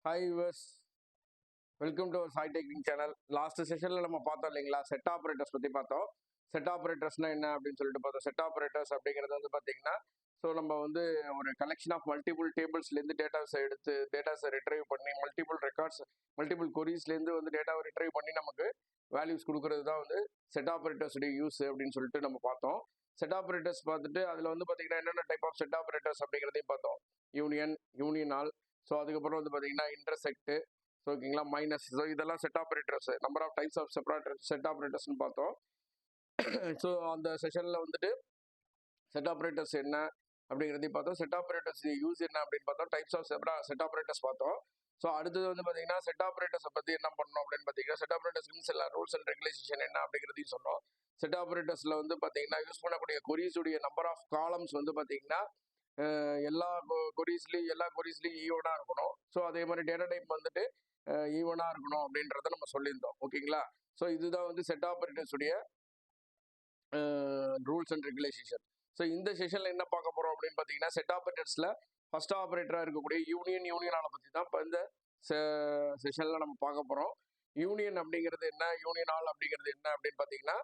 Hi viewers, welcome to our Sai technique channel. Last செஷனில் நம்ம பார்த்தோம் இல்லைங்களா, செட் ஆப்ரேட்டர்ஸ் பற்றி பார்த்தோம். செட் ஆப்ரேட்டர்ஸ்னால் என்ன அப்படின்னு சொல்லிட்டு பார்த்தோம். செட் ஆப்ரேட்டர்ஸ் அப்படிங்கிறது வந்து பார்த்தீங்கன்னா, ஸோ நம்ம வந்து ஒரு கலெக்ஷன் ஆஃப் மல்டிபிள் டேபிள்ஸ்லேருந்து டேட்டாஸை ரிட்ரைவ் பண்ணி மல்டிபிள் கொரீஸ்லேருந்து வந்து டேட்டாவை ரிட்ரைவ் பண்ணி நமக்கு வேல்யூஸ் கொடுக்கறது தான் வந்து செட் ஆப்ரேட்டர்ஸுடைய யூஸ் அப்படின்னு சொல்லிட்டு நம்ம பார்த்தோம். செட் ஆப்ரேட்டர்ஸ் பார்த்துட்டு அதில் வந்து பார்த்தீங்கன்னா என்னென்ன டைப் ஆஃப் செட் ஆப்ரேட்டர்ஸ் அப்படிங்கிறதையும் பார்த்தோம். யூனியன், ஸோ அதுக்கப்புறம் வந்து பார்த்தீங்கன்னா இன்டர்செக்ட், ஸோ ஓகேங்களா, மைனஸ், ஸோ இதெல்லாம் set operators, number of types of set ஆப்ரேட்டர்ஸ்னு பார்த்தோம். ஸோ அந்த செஷனில் வந்துட்டு செட் ஆப்ரேட்டர்ஸ் என்ன அப்படிங்கிறதையும் பார்த்தோம். செட் ஆப்ரேட்டர்ஸ் யூஸ் என்ன அப்படின்னு பார்த்தோம். டைப்ஸ் ஆஃப் செட் ஆப்ரேட்டர்ஸ் பார்த்தோம். ஸோ அடுத்தது வந்து பார்த்தீங்கன்னா செட் ஆப்ரேட்டர்ஸை பற்றி என்ன பண்ணணும் அப்படின்னு பார்த்தீங்கன்னா, செட் ஆப்ரேட்டர்ஸ்க்கு சில ரூல்ஸ் அண்ட் ரெகுலேஷன் என்ன அப்படிங்கிறதையும் சொன்னோம். செட் ஆப்ரேட்டர்ஸில் வந்து பார்த்தீங்கன்னா யூஸ் பண்ணக்கூடிய கொரீஸுடைய நம்பர் ஆஃப் காலம்ஸ் வந்து பார்த்தீங்கன்னா எல்லா கொரீஸ்லையும் ஈவனாக இருக்கணும். ஸோ அதே மாதிரி டேட்டா டைப் வந்துட்டு ஈவனாக இருக்கணும் அப்படின்றத நம்ம சொல்லியிருந்தோம். ஓகேங்களா, ஸோ இதுதான் வந்து செட் ஆப்ரேட்டர்ஸுடைய ரூல்ஸ் அண்ட் ரெகுலேஷன். ஸோ இந்த செஷனில் என்ன பார்க்க போகிறோம் அப்படின்னு பார்த்தீங்கன்னா, செட் ஆப்ரேட்டர்ஸில் ஃபர்ஸ்ட் ஆப்ரேட்டராக இருக்கக்கூடிய யூனியனால பற்றி தான் இப்போ இந்த செஷனில் நம்ம பார்க்க போகிறோம். யூனியன் அப்படிங்கிறது என்ன, யூனியன் அப்படிங்கிறது என்ன அப்படின்னு பார்த்தீங்கன்னா,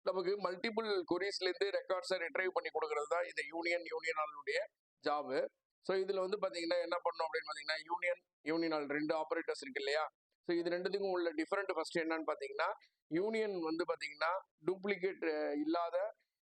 நமக்கு மல்டிபிள் கொரீஸ்லேருந்து ரெக்கார்ட்ஸை ரிட்ரைவ் பண்ணி கொடுக்கறது தான் இந்த யூனியனாலுடைய ஜாபு. ஸோ இதில் வந்து பார்த்தீங்கன்னா என்ன பண்ணணும் அப்படின்னு பார்த்தீங்கன்னா, யூனியனால் ரெண்டு ஆப்ரேட்டர்ஸ் இருக்கு இல்லையா. ஸோ இது ரெண்டுத்துக்கும் உள்ள டிஃப்ரெண்ட் ஃபர்ஸ்ட் என்னன்னு பார்த்தீங்கன்னா, யூனியன் வந்து பார்த்தீங்கன்னா டூப்ளிகேட் இல்லாத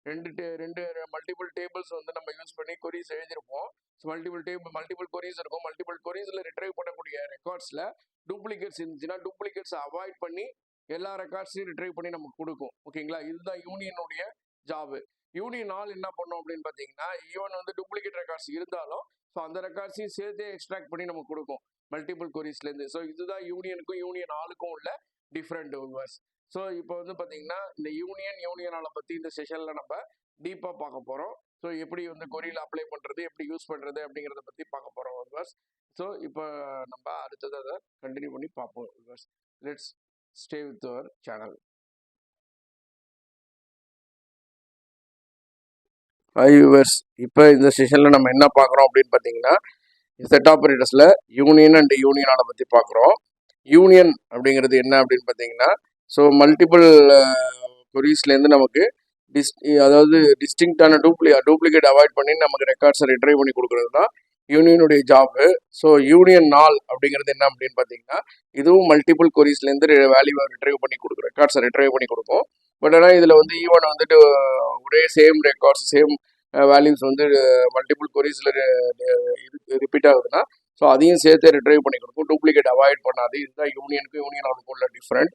ரெண்டு மல்டிபிள் டேபிள்ஸ் வந்து நம்ம யூஸ் பண்ணி கொரீஸ் எழுதியிருப்போம். ஸோ மல்டிபிள் கொரீஸ் இருக்கும். மல்டிபிள் கொரீஸில் ரிட்ரைவ் பண்ணக்கூடிய ரெக்கார்ட்ஸில் டூப்ளிகேட்ஸ் இருந்துச்சுன்னா டூப்ளிகேட்ஸை அவாய்ட் பண்ணி எல்லா ரெக்கார்ட்ஸையும் ரிட்ரைவ் பண்ணி நமக்கு கொடுக்கும். ஓகேங்களா, இதுதான் யூனியனுடைய ஜாபு. யூனியனால் என்ன பண்ணும் அப்படின்னு பார்த்தீங்கன்னா, ஈவன் வந்து டூப்ளிகேட் ரெக்கார்ட்ஸ் இருந்தாலும் ஸோ அந்த ரெக்கார்ட்ஸையும் சேர்த்தே எக்ஸ்ட்ராக்ட் பண்ணி நமக்கு கொடுக்கும் மல்டிபிள் கொரீஸ்லேருந்து. ஸோ இதுதான் யூனியன் ஆளுக்கும் உள்ள டிஃப்ரெண்ட் வியூவர்ஸ். ஸோ இப்போ வந்து பார்த்தீங்கன்னா இந்த யூனியனால பற்றி இந்த செஷனில் நம்ம டீப்பாக பார்க்க போகிறோம். ஸோ எப்படி வந்து கொரியில் அப்ளை பண்ணுறது, எப்படி யூஸ் பண்ணுறது அப்படிங்கிறத பற்றி பார்க்க போகிறோம் வியூவர்ஸ். ஸோ இப்போ நம்ம அடுத்தது அதை கண்டினியூ பண்ணி பார்ப்போம் viewers. Let's stay with our channel. Hi viewers, இப்போ இந்த செஷனில் நம்ம என்ன பார்க்குறோம் அப்படின்னு பார்த்தீங்கன்னா, செட் ஆப்ரேட்டர்ஸில் யூனியன் அண்ட் யூனியனால பற்றி பார்க்குறோம். யூனியன் அப்படிங்கிறது என்ன அப்படின்னு பார்த்தீங்கன்னா, ஸோ மல்டிபிள் கொரீஸ்லேருந்து நமக்கு அதாவது டிஸ்டிங்டான டூப்ளிகேட் அவாய்ட் பண்ணி நமக்கு ரெக்கார்ட்ஸை ரிட்ரைவ் பண்ணி கொடுக்குறது தான் யூனியனுடைய ஜாபு. ஸோ யூனியன் நாள் அப்படிங்கிறது என்ன அப்படின்னு பார்த்தீங்கன்னா, இதுவும் மல்டிபிள் கொரீஸ்லேருந்து வேல்யூவை ரிட்ரைவ் பண்ணி கொடுக்கும், ரெக்கார்ட்ஸை ரிட்ரைவ் பண்ணி கொடுக்கும். பட் ஆனால் இதில் வந்து ஈவன் வந்துட்டு ஒரே சேம் ரெக்கார்ட்ஸ் சேம் வேல்யூஸ் வந்து மல்டிபிள் கொரீஸில் ரிப்பீட் ஆகுதுன்னா ஸோ அதையும் சேர்த்து ரிட்ரைவ் பண்ணி கொடுக்கும், டூப்ளிகேட் அவாய்ட் பண்ணாது. இதுதான் யூனியனுக்கும் உள்ள டிஃப்ரெண்ட்.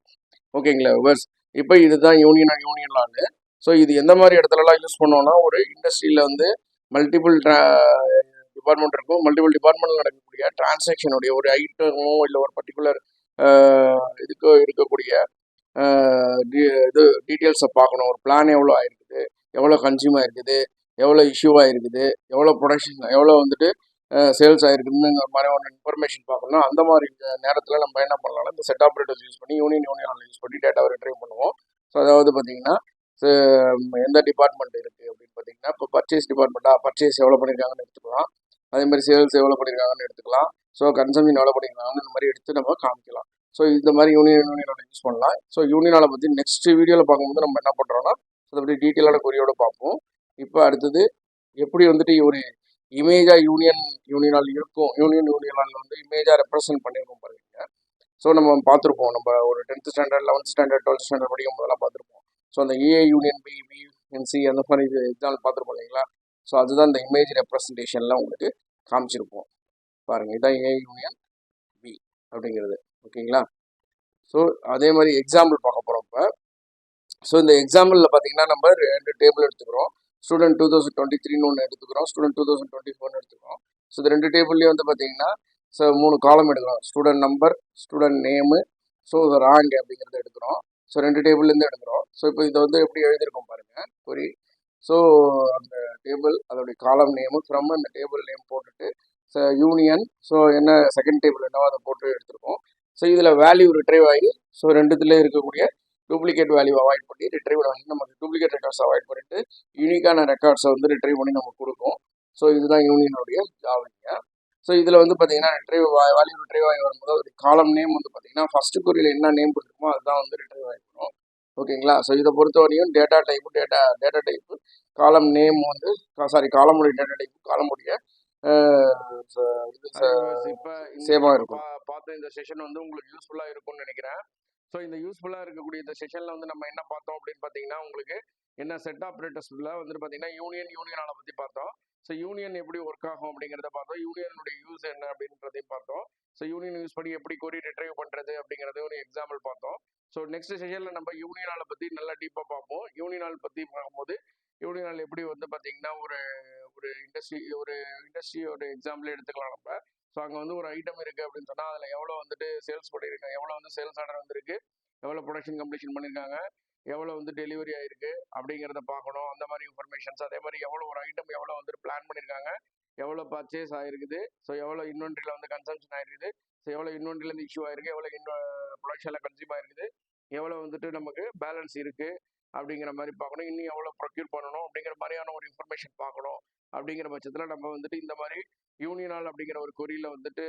ஓகேங்களா விவர்ஸ், இப்போ இதுதான் யூனியன். ஸோ இது எந்த மாதிரி இடத்துலலாம் யூஸ் பண்ணோம்னா, ஒரு இண்டஸ்ட்ரியில் வந்து மல்டிபிள் டிபார்ட்மெண்ட் இருக்கும். மல்டிபிள் டிபார்ட்மெண்ட்டில் நடக்கக்கூடிய டிரான்சாக்ஷனுடைய ஒரு ஐட்டமோ இல்லை ஒரு பர்டிகுலர் இதுக்கு இருக்கக்கூடிய இது டீட்டெயில்ஸை பார்க்கணும். ஒரு பிளான் எவ்வளோ ஆயிருக்குது, எவ்வளோ கன்சியூம் ஆயிருக்குது, எவ்வளோ இஷ்யூ ஆயிருக்குது, எவ்வளோ ப்ரொடக்ஷன், எவ்வளோ வந்துட்டு சேல்ஸ் ஆயிருக்குதுங்கிற மாதிரி ஒரு இன்ஃபர்மேஷன் பார்க்கணும். அந்த மாதிரி நேரத்தில் நம்ம என்ன பண்ணலாம், இந்த செட் ஆப்ரேட்டர்ஸ் யூஸ் பண்ணி யூனியன் யூஸ் பண்ணி டேட்டாவை ரிட்ரைவ் பண்ணுவோம். ஸோ அதாவது பார்த்தீங்கன்னா எந்த டிபார்ட்மெண்ட் இருக்குது அப்படின்னு பார்த்தீங்கன்னா, இப்போ பர்ச்சேஸ் பர்ச்சேஸ் எவ்வளோ பண்ணியிருக்காங்கன்னு எடுத்துக்கலாம். அதே மாதிரி சேல்ஸ் எவ்வளோ பண்ணியிருக்காங்கன்னு எடுத்துக்கலாம். ஸோ கன்சம்ஷன் எவ்வளோ பண்ணியிருக்காங்கன்னு இந்த மாதிரி எடுத்து நம்ம காமிக்கலாம். ஸோ இந்த மாதிரி யூனியனோட யூஸ் பண்ணலாம். ஸோ யூனியனால பற்றி நெக்ஸ்ட் வீடியோவில் பார்க்கும்போது நம்ம என்ன பண்ணுறோம்னா, அதை பற்றி டீட்டெயிலான குறியோட பார்ப்போம். இப்போ அடுத்தது எப்படி வந்துட்டு ஒரு இமேஜாக யூனியனால் இருக்கும், யூனியனால் வந்து இமேஜாக ரெப்ரசென்ட் பண்ணியிருக்கோம் பாருங்க. ஸோ நம்ம பார்த்துருப்போம், நம்ம ஒரு 10th standard 11th standard 12th standard படிக்கும் போதெல்லாம் பார்த்துருப்போம். ஸோ அந்த A union B, B union C அந்த மாதிரி எக்ஸாம்பிள் பார்த்துருப்போம் இல்லைங்களா. ஸோ அதுதான் இந்த இமேஜ் ரெப்ரசன்டேஷனில் உங்களுக்கு காமிச்சிருப்போம் பாருங்கள். இதுதான் ஏ யூனியன் பி அப்படிங்கிறது. ஓகேங்களா, ஸோ அதே மாதிரி எக்ஸாம்பிள் பார்க்க போகிறோம் இப்போ. ஸோ இந்த எக்ஸாம்பிளில் பார்த்தீங்கன்னா நம்ம 2 டேபிள் எடுத்துக்கிறோம். ஸ்டூடெண்ட் 2023 ஒன்று எடுத்துக்கிறோம், ஸ்டூடெண்ட் 2024 எடுத்துக்கிறோம். ஸோ இந்த 2 டேபிள்லேயும் வந்து பார்த்தீங்கன்னா ஸோ 3 காலம் எடுக்கிறோம். Student number, student name, so rank அப்படிங்கிறத எடுக்கிறோம். ஸோ 2 டேபிள்லேருந்து எடுக்கிறோம். ஸோ இப்போ இதை வந்து எப்படி எழுதியிருக்கோம் பாருங்கள் கொரி. ஸோ அந்த டேபிள் அதோடைய காலம் நேமு ஃப்ரம் அந்த டேபிள் நேம் போட்டுட்டு யூனியன், ஸோ என்ன செகண்ட் டேபிள் என்னவோ அதை போட்டு எடுத்துருக்கோம். ஸோ இதில் வேல்யூ ரிட்ரைவ் ஆகி ஸோ ரெண்டுத்துல இருக்கக்கூடிய டூப்ளிகேட் வேல்யூ அவாய்ட் பண்ணி ரிட்ரைவ் பண்ணி நமக்கு டூப்ளிகேட் ரெக்கார்ட்ஸ் அவாய்ட் பண்ணிட்டு யூனிக்கான ரெக்கார்ட்ஸை வந்து ரிட்ரைவ் பண்ணி நமக்கு கொடுக்கும். ஸோ இதுதான் யூனியனுடைய ஜாப். ஸோ இதில் வந்து பார்த்தீங்கன்னா வேல்யூ ரிட்ரைவ் ஆகி வரும்போது ஒரு காலம் நேம் வந்து பார்த்தீங்கன்னா ஃபஸ்ட்டு கொரியில் என்ன நேம் கொடுத்துருமோ அதுதான் வந்து ரிட்ரைவ் ஆகிருக்கும். ஓகேங்களா? ஸோ இதை பொறுத்த வரையும் டேட்டா டைப்பு காலம் நேம் வந்து காலமுடைய டேட்டா டைப்பு காலமுடைய இது இப்போ சேமாக இருக்கும். பார்த்த இந்த செஷன் வந்து உங்களுக்கு யூஸ்ஃபுல்லாக இருக்கும்னு நினைக்கிறேன். ஸோ இந்த யூஸ்ஃபுல்லாக இருக்கக்கூடிய இந்த செஷனில் வந்து நம்ம என்ன பார்த்தோம் அப்படின்னு பார்த்தீங்கன்னா உங்களுக்கு என்ன செட் ஆப்ரேட்டர்ஸில் வந்துட்டு பார்த்தீங்கன்னா யூனியனால பற்றி பார்த்தோம். ஸோ யூனியன் எப்படி ஒர்க் ஆகும் அப்படிங்கிறத பார்த்தோம். யூனியனுடைய யூஸ் என்ன அப்படின்றதையும் பார்த்தோம். ஸோ யூனியன் யூஸ் பண்ணி எப்படி கொரி ரிட்ரைவ் பண்ணுறது அப்படிங்கிறது ஒரு எக்ஸாம்பிள் பார்த்தோம். ஸோ நெக்ஸ்ட் செஷனில் நம்ம யூனியனால பற்றி நல்லா டீப்பாக பார்ப்போம். யூனியனால் பற்றி பார்க்கும்போது யூனியனால் எப்படி வந்து பார்த்தீங்கன்னா ஒரு ஒரு இண்டஸ்ட்ரியோட எக்ஸாம்பிள் எடுத்துக்கலாம் நம்ம. ஸோ அங்கே வந்து ஒரு ஐட்டம் இருக்குது அப்படின்னு சொன்னால் அதில் எவ்வளோ வந்துட்டு சேல்ஸ் பண்ணியிருக்காங்க, எவ்வளோ வந்து சேல்ஸ் ஆர்டர் வந்திருக்கு, எவ்வளோ ப்ரொடக்ஷன் கம்ப்ளீஷன் பண்ணியிருக்காங்க, எவ்வளோ வந்து டெலிவரி ஆயிருக்கு அப்படிங்கிறத பார்க்கணும். அந்த மாதிரி இன்ஃபர்மேஷன்ஸ், அதே மாதிரி எவ்வளோ ஒரு ஐட்டம் எவ்வளோ வந்துட்டு பிளான் பண்ணியிருக்காங்க, எவ்வளோ பர்ச்சேஸ் ஆயிருக்குது, ஸோ எவ்வளோ இன்வென்ட்ரியில் வந்து கன்சம்ஷன் ஆயிருக்குது, ஸோ எவ்வளோ இன்வென்ட்ரிலேருந்து இஷ்யூ ஆயிருக்கு, எவ்வளோ ப்ரொடக்ஷனில் கன்சியூம் ஆயிருக்குது, எவ்வளோ வந்துட்டு நமக்கு பேலன்ஸ் இருக்குது அப்படிங்கிற மாதிரி பார்க்கணும். இன்னும் எவ்வளோ ப்ரொக்யூர் பண்ணணும் அப்படிங்கிற மாதிரியான ஒரு இன்ஃபர்மேஷன் பார்க்கணும். அப்படிங்கிற பட்சத்தில் நம்ம வந்துட்டு இந்த மாதிரி யூனியனால் அப்படிங்கிற ஒரு கொரியில் வந்துட்டு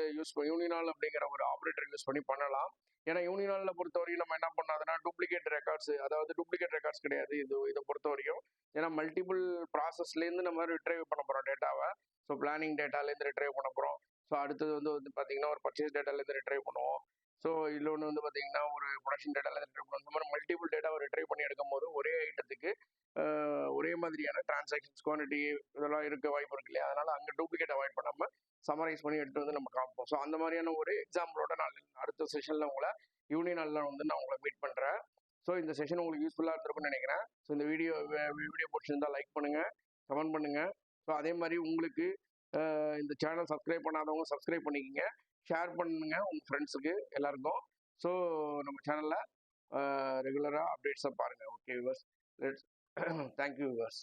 யூனியனால் அப்படிங்கிற ஒரு ஆப்ரேட்டர் யூஸ் பண்ணி பண்ணலாம். ஏன்னா யூனியனால பொறுத்தவரையும் நம்ம என்ன பண்ணாதுன்னா டூப்ளிகேட் ரெக்கார்ட்ஸ், அதாவது டூப்ளிகேட் ரெக்கார்ட்ஸ் கிடையாது இதை பொறுத்த வரையும். ஏன்னா மல்டிபிள் ப்ராசஸ்லேருந்து நம்ம ரிட்ரைவ் பண்ண போகிறோம் டேட்டாவை. ஸோ பிளானிங் டேட்டாலேருந்து ரிட்ரைவ் பண்ண போகிறோம். ஸோ அடுத்தது வந்து பார்த்தீங்கன்னா ஒரு பர்ச்சேஸ் டேட்டாலேருந்து ரிட்ரைவ் பண்ணுவோம். ஸோ இன்னொன்று வந்து பார்த்தீங்கன்னா ஒரு ப்ரொடக்ஷன் டேட்டாலேருந்து ரிட்ரைவ் பண்ணுவோம். இந்த மாதிரி மல்டிபிள் டேட்டாவை ரிட்ரைவ் பண்ணி எடுக்கும் போது ஒரே ஐட்டத்துக்கு ஒரே மாதிரியான டிரான்சாக்ஷன்ஸ் குவான்டிட்டி இதெல்லாம் இருக்க வாய்ப்பு இருக்கு இல்லையா? அதனால அங்கே டூப்ளிகேட் அவாய்ட் பண்ணாமல் சமரைஸ் பண்ணி எடுத்து வந்து நம்ம காப்போம். ஸோ அந்த மாதிரியான ஒரு எக்ஸாம்பிளோட நான் அடுத்த செஷனில் உங்களை யூனியனால வந்து நான் உங்களை மீட் பண்ணுறேன். ஸோ இந்த செஷன் உங்களுக்கு யூஸ்ஃபுல்லாக இருந்திருக்கும்னு நினைக்கிறேன். ஸோ இந்த வீடியோ பிடிச்சிருந்தா லைக் பண்ணுங்கள், கமெண்ட் பண்ணுங்கள். ஸோ அதே மாதிரி உங்களுக்கு இந்த சேனல் சப்ஸ்கிரைப் பண்ணாதவங்க சப்ஸ்கிரைப் பண்ணிக்கோங்க, ஷேர் பண்ணுங்கள் உங்கள் ஃப்ரெண்ட்ஸுக்கு எல்லாருக்கும். ஸோ நம்ம சேனலில் ரெகுலராக அப்டேட்ஸை பாருங்கள். Okay viewers, thank you viewers.